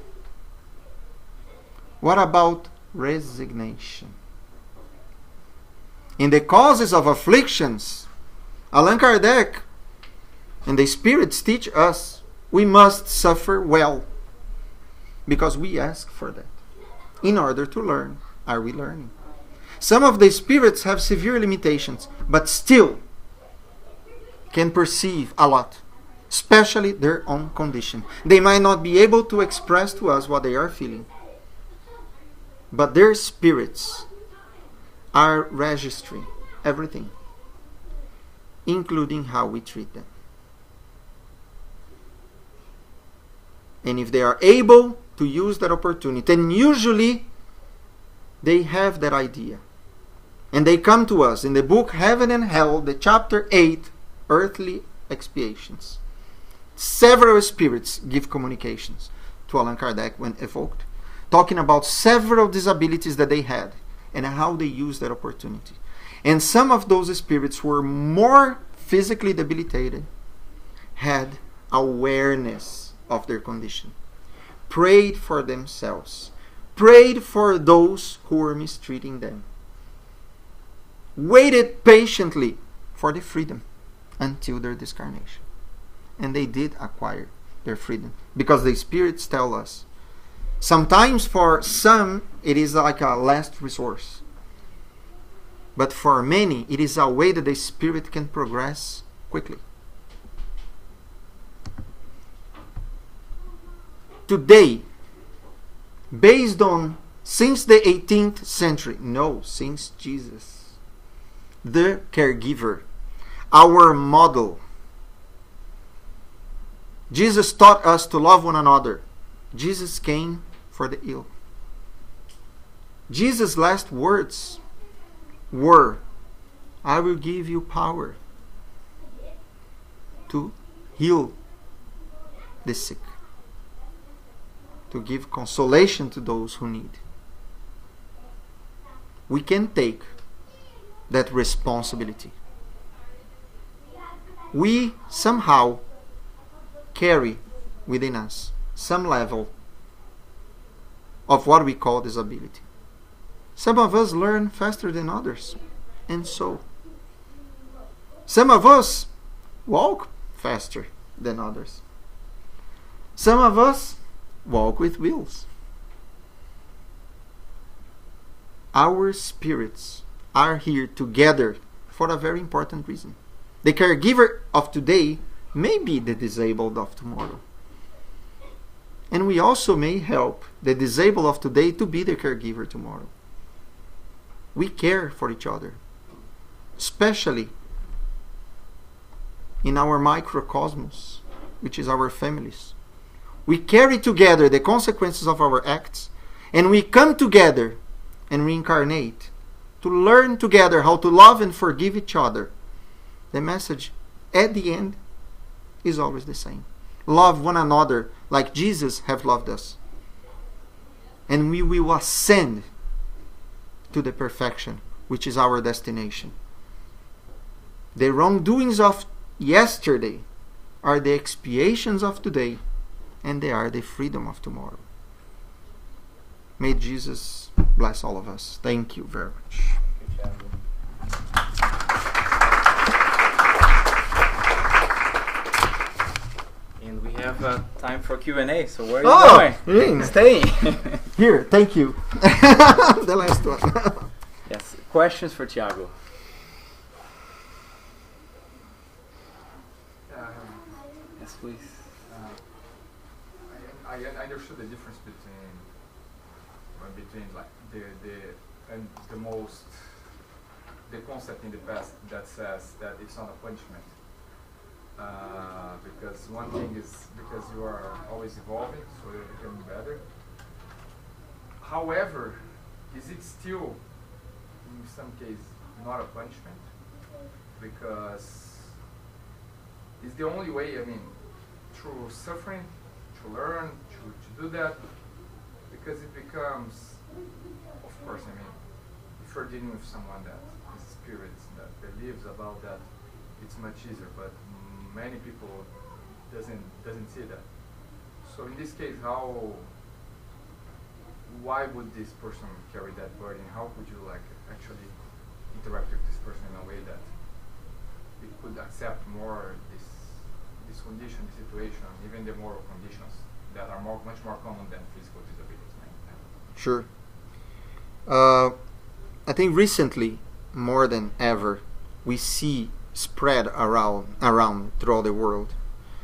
What about resignation? In the causes of afflictions, Allan Kardec and the spirits teach us we must suffer well, because we ask for that. In order to learn, are we learning? Some of the spirits have severe limitations, but still can perceive a lot, especially their own condition. They might not be able to express to us what they are feeling, but their spirits are registering everything, including how we treat them. And if they are able to use that opportunity, and usually they have that idea, and they come to us in the book Heaven and Hell, the chapter 8, Earthly Expiations. Several spirits give communications to Allan Kardec when evoked, talking about several disabilities that they had and how they used that opportunity. And some of those spirits were more physically debilitated, had awareness of their condition, prayed for themselves, prayed for those who were mistreating them, waited patiently for the freedom until their discarnation. And they did acquire their freedom, because the spirits tell us sometimes for some it is like a last resource, but for many it is a way that the spirit can progress quickly. Today, based on since the 18th century, no, since Jesus, the caregiver, our model. Jesus taught us to love one another. Jesus came for the ill. Jesus' last words were, I will give you power to heal the sick, to give consolation to those who need. We can take that responsibility. We somehow carry within us some level of what we call disability. Some of us learn faster than others, and so some of us walk faster than others. Some of us walk with wheels. Our spirits are here together for a very important reason. The caregiver of today may be the disabled of tomorrow. And we also may help the disabled of today to be the caregiver tomorrow. We care for each other, especially in our microcosmos, which is our families. We carry together the consequences of our acts, and we come together and reincarnate to learn together how to love and forgive each other. The message at the end is always the same. Love one another like Jesus have loved us. And we will ascend to the perfection, which is our destination. The wrongdoings of yesterday are the expiations of today, and they are the freedom of tomorrow. May Jesus bless all of us. Thank you very much. And we have time for Q&A, so where are you going? Staying. Here, thank you. The last one. Yes, questions for Tiago. Yes, please. I understood the difference between like the concept in the past that says that it's not a punishment. Because one thing is because you are always evolving, so you're becoming better. However, is it still, in some cases, not a punishment? Because it's the only way, through suffering, to learn, to do that, because it becomes, of course, if you're dealing with someone that is spirits, that believes about that, it's much easier, but many people doesn't see that. So in this case, why would this person carry that burden? How could you actually interact with this person in a way that it could accept more this condition, the situation, even the moral conditions that are much more common than physical disabilities? Sure. I think recently, more than ever, we see spread around throughout the world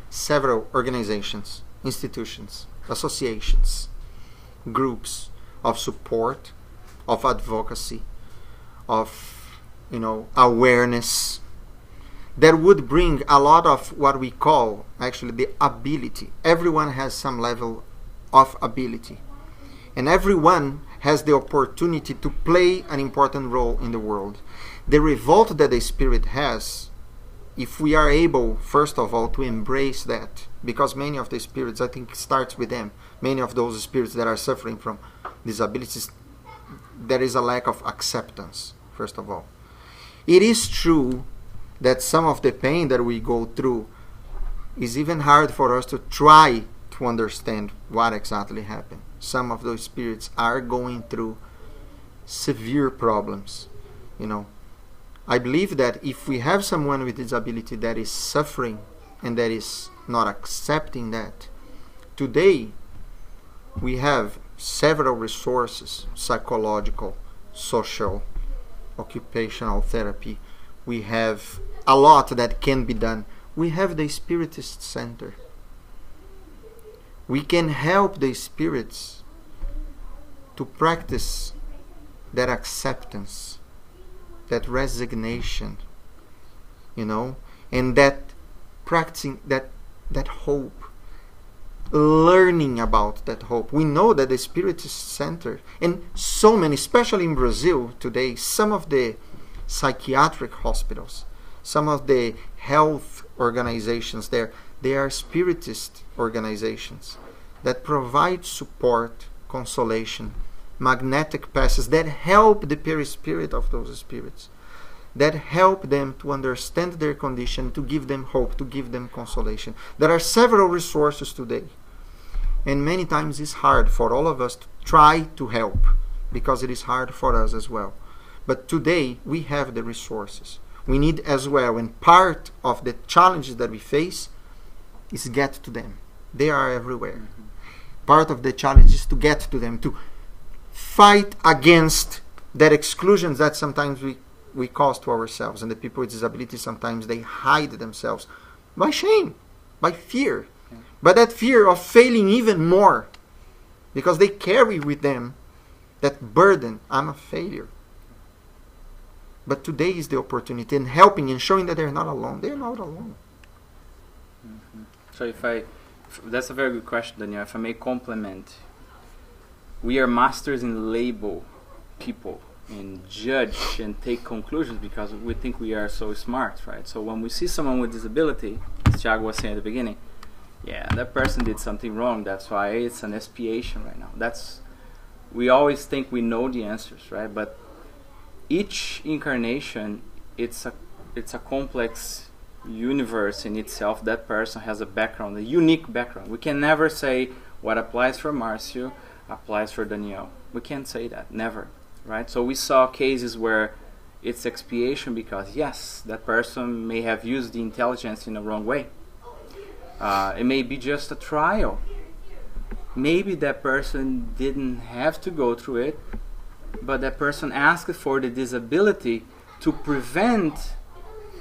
several organizations, institutions, associations, groups of support, of advocacy, of awareness that would bring a lot of what we call actually the ability. Everyone has some level of ability, and everyone has the opportunity to play an important role in the world. The revolt that the spirit has, if we are able, first of all, to embrace that, because many of the spirits, I think, starts with them. Many of those spirits that are suffering from disabilities, there is a lack of acceptance, first of all. It is true that some of the pain that we go through is even hard for us to try to understand what exactly happened. Some of those spirits are going through severe problems, I believe that if we have someone with disability that is suffering and that is not accepting that, today we have several resources, psychological, social, occupational therapy. We have a lot that can be done. We have the Spiritist Center. We can help the spirits to practice that acceptance, that resignation, and that practicing that hope, learning about that hope. We know that the Spiritist Center, and so many, especially in Brazil today, some of the psychiatric hospitals, some of the health organizations there, they are Spiritist organizations that provide support, consolation, magnetic passes that help the perispirit of those spirits, that help them to understand their condition, to give them hope, to give them consolation. There are several resources today, and many times it's hard for all of us to try to help, because it is hard for us as well. But today we have the resources. We need as well, and part of the challenges that we face is get to them. They are everywhere. Part of the challenge is to get to them, to fight against that exclusions that sometimes we cause to ourselves. And the people with disabilities, sometimes they hide themselves by shame, by fear, by that fear of failing even more, because they carry with them that burden. I'm a failure. But today is the opportunity, and helping and showing that they're not alone. They're not alone. So if I That's a very good question, Daniel. If I may compliment, we are masters in label people and judge and take conclusions because we think we are so smart, right? So when we see someone with disability, as Tiago was saying at the beginning, yeah, that person did something wrong. That's why it's an expiation right now. We always think we know the answers, right? But each incarnation, it's a complex universe in itself. That person has a background, a unique background. We can never say what applies for Marcio applies for Daniel. We can't say that, never, right? So we saw cases where it's expiation because yes, that person may have used the intelligence in the wrong way. It may be just a trial. Maybe that person didn't have to go through it, but that person asked for the disability to prevent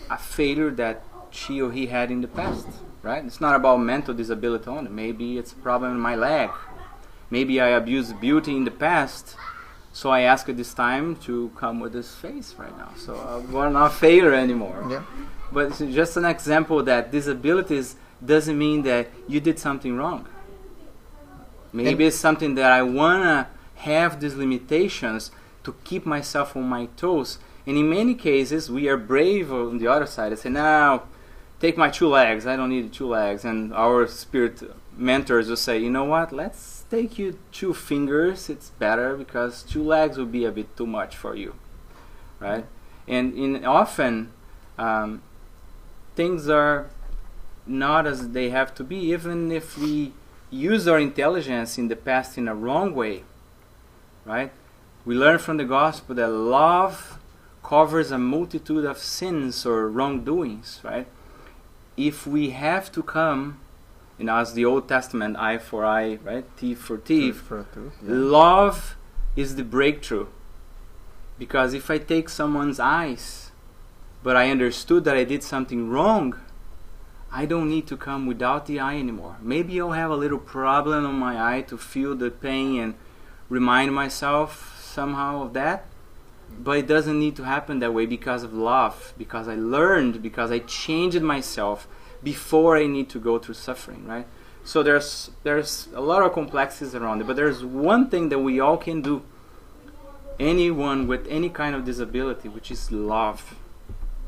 a failure that she or he had in the past, right? It's not about mental disability only. Maybe it's a problem in my leg. Maybe I abused beauty in the past, so I ask this time to come with this face right now. So I will not fail anymore. Yeah. But it's just an example that disabilities doesn't mean that you did something wrong. Maybe it's something that I want to have these limitations to keep myself on my toes. And in many cases, we are brave on the other side. I say, no, take my 2 legs. I don't need 2 legs. And our spirit mentors will say, you know what, let's take you 2 fingers. It's better because 2 legs will be a bit too much for you, right? And often, things are not as they have to be, even if we use our intelligence in the past in a wrong way, right? We learn from the gospel that love covers a multitude of sins or wrongdoings, right? If we have to come, as the Old Testament, eye for eye, right? Teeth for teeth. Love is the breakthrough. Because if I take someone's eyes, but I understood that I did something wrong, I don't need to come without the eye anymore. Maybe I'll have a little problem on my eye to feel the pain and remind myself somehow of that. But it doesn't need to happen that way because of love, because I learned, because I changed myself before I need to go through suffering, right? So there's a lot of complexities around it, but there's one thing that we all can do, anyone with any kind of disability, which is love.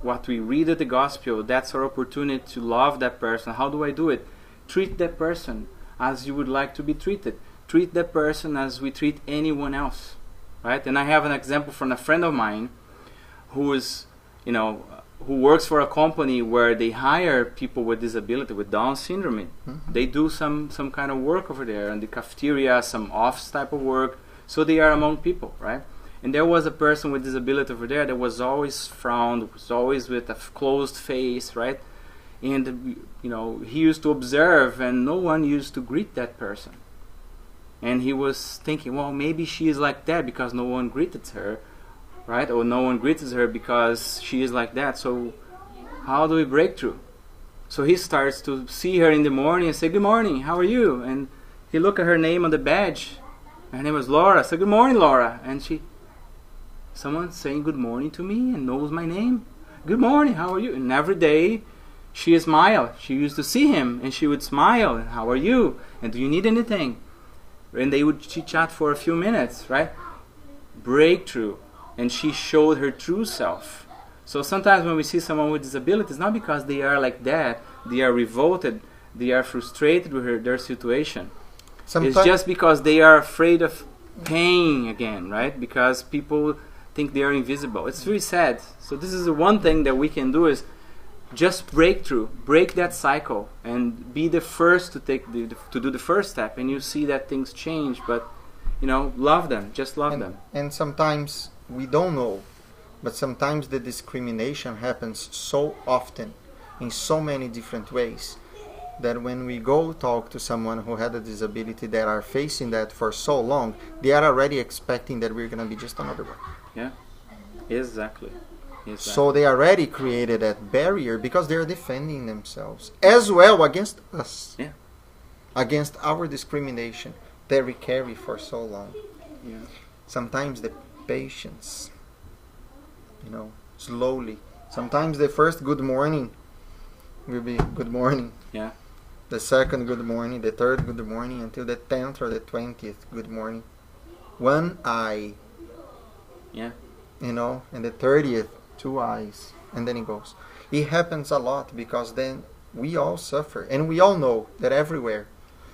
What we read at the gospel, that's our opportunity to love that person. How do I do it? Treat that person as you would like to be treated. Treat that person as we treat anyone else, right? And I have an example from a friend of mine who is, who works for a company where they hire people with disability, with Down syndrome. Mm-hmm. They do some kind of work over there in the cafeteria, some office type of work. So they are among people, right? And there was a person with disability over there that was always frowned, was always with a closed face, right? And, he used to observe and no one used to greet that person. And he was thinking, well, maybe she is like that because no one greeted her, right? Or no one greets her because she is like that. So how do we break through? So he starts to see her in the morning and say, good morning, how are you? And he looked at her name on the badge. Her name was Laura. I said, good morning, Laura. And someone saying good morning to me and knows my name. Good morning, how are you? And every day she smiled. She used to see him and she would smile. And how are you? And do you need anything? And they would chit-chat for a few minutes, right? Breakthrough. And she showed her true self. So sometimes when we see someone with disability, it's not because they are like that. They are revolted. They are frustrated with their situation. It's just because they are afraid of pain again, right? Because people think they are invisible. It's very sad. So this is the one thing that we can do is just break that cycle and be the first to do the first step, and you see that things change. But love them, just love them. And sometimes we don't know, but sometimes the discrimination happens so often in so many different ways that when we go talk to someone who had a disability that are facing that for so long, they are already expecting that we're going to be just another one. Yeah, exactly. So they already created that barrier because they're defending themselves as well against us, against our discrimination that we carry for so long. Yeah. Sometimes the patience, slowly. Sometimes the first good morning will be good morning. Yeah. the second good morning, the third good morning, until the 10th or the 20th good morning. One eye. Yeah. You know, and the 30th, 2 eyes. And then it goes. It happens a lot because then we all suffer. And we all know that everywhere.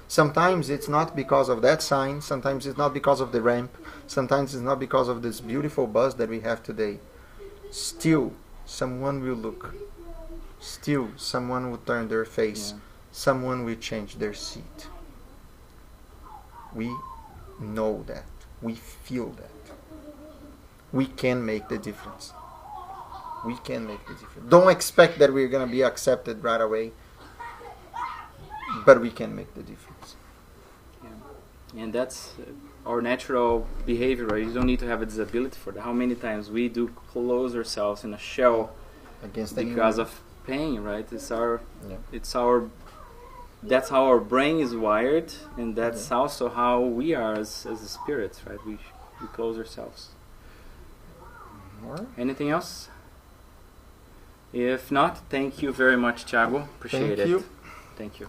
Sometimes it's not because of that sign. Sometimes it's not because of the ramp. Sometimes it's not because of this beautiful bus that we have today. Still, someone will look. Still, someone will turn their face. Yeah. Someone will change their seat. We know that. We feel that. We can make the difference. We can make the difference. Don't expect that we're going to be accepted right away. But we can make the difference. Yeah. And that's our natural behavior, right? You don't need to have a disability for that. How many times we do close ourselves in a shell Against because of pain, right? Yeah. That's how our brain is wired, and that's also how we are as spirits, right? We close ourselves. More? Anything else? If not, thank you very much, Tiago. Appreciate it. Thank you.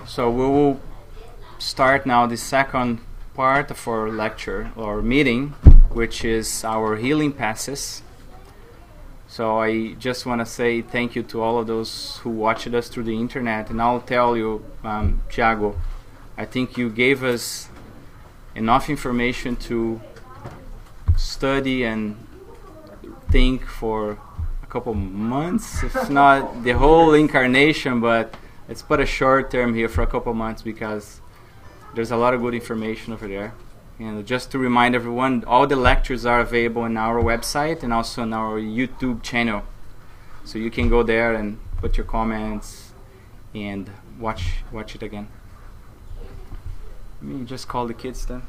So we will start now the second part of our lecture or meeting, which is our healing passes. So I just want to say thank you to all of those who watched us through the internet. And I'll tell you, Tiago, I think you gave us enough information to study and think for a couple months, if not the whole incarnation, but let's put a short term here for a couple months because there's a lot of good information over there. And just to remind everyone, all the lectures are available on our website and also on our YouTube channel. So you can go there and put your comments and watch it again. I mean, just call the kids then.